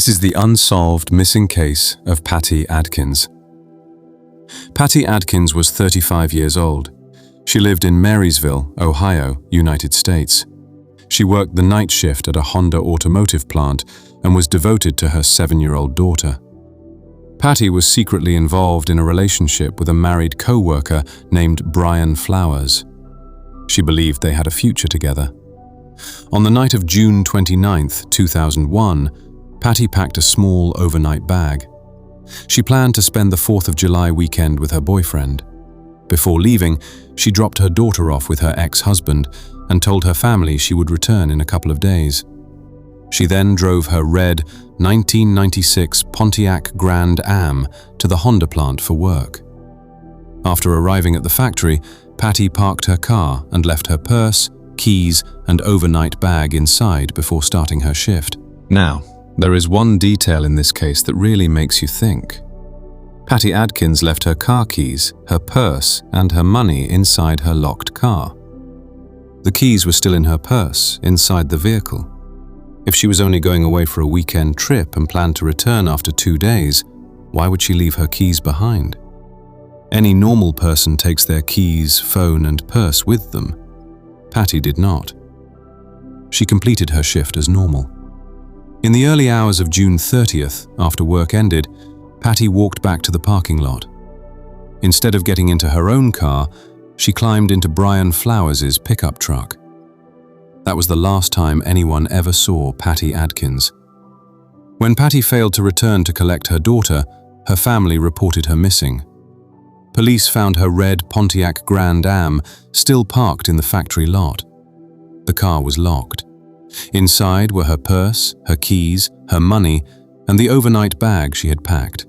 This is the unsolved missing case of Patti Adkins. Patti Adkins was 35 years old. She lived in Marysville, Ohio, United States. She worked the night shift at a Honda automotive plant and was devoted to her 7-year-old daughter. Patti was secretly involved in a relationship with a married co-worker named Brian Flowers. She believed they had a future together. On the night of June 29, 2001, Patti packed a small overnight bag. She planned to spend the 4th of July weekend with her boyfriend. Before leaving, she dropped her daughter off with her ex-husband and told her family she would return in a couple of days. She then drove her red 1996 Pontiac Grand Am to the Honda plant for work. After arriving at the factory, Patti parked her car and left her purse, keys, and overnight bag inside before starting her shift. Now, there is one detail in this case that really makes you think. Patti Adkins left her car keys, her purse, and her money inside her locked car. The keys were still in her purse, inside the vehicle. If she was only going away for a weekend trip and planned to return after 2 days, why would she leave her keys behind? Any normal person takes their keys, phone, and purse with them. Patti did not. She completed her shift as normal. In the early hours of June 30th, after work ended, Patti walked back to the parking lot. Instead of getting into her own car, she climbed into Brian Flowers' pickup truck. That was the last time anyone ever saw Patti Adkins. When Patti failed to return to collect her daughter, her family reported her missing. Police found her red Pontiac Grand Am still parked in the factory lot. The car was locked. Inside were her purse, her keys, her money, and the overnight bag she had packed.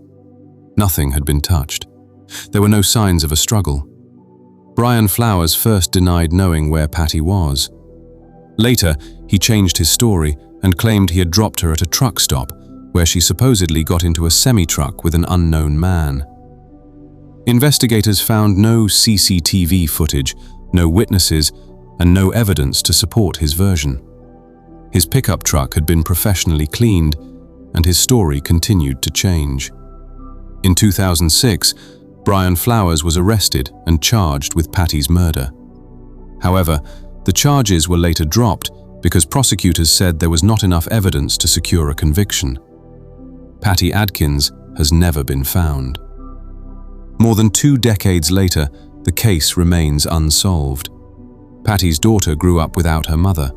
Nothing had been touched. There were no signs of a struggle. Brian Flowers first denied knowing where Patti was. Later, he changed his story and claimed he had dropped her at a truck stop, where she supposedly got into a semi-truck with an unknown man. Investigators found no CCTV footage, no witnesses, and no evidence to support his version. His pickup truck had been professionally cleaned, and his story continued to change. In 2006, Brian Flowers was arrested and charged with Patti's murder. However, the charges were later dropped because prosecutors said there was not enough evidence to secure a conviction. Patti Adkins has never been found. More than 2 decades later, the case remains unsolved. Patti's daughter grew up without her mother.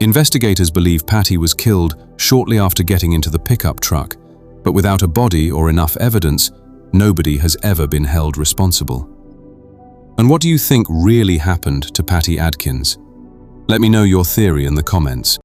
Investigators believe Patti was killed shortly after getting into the pickup truck, but without a body or enough evidence, nobody has ever been held responsible. And what do you think really happened to Patti Adkins? Let me know your theory in the comments.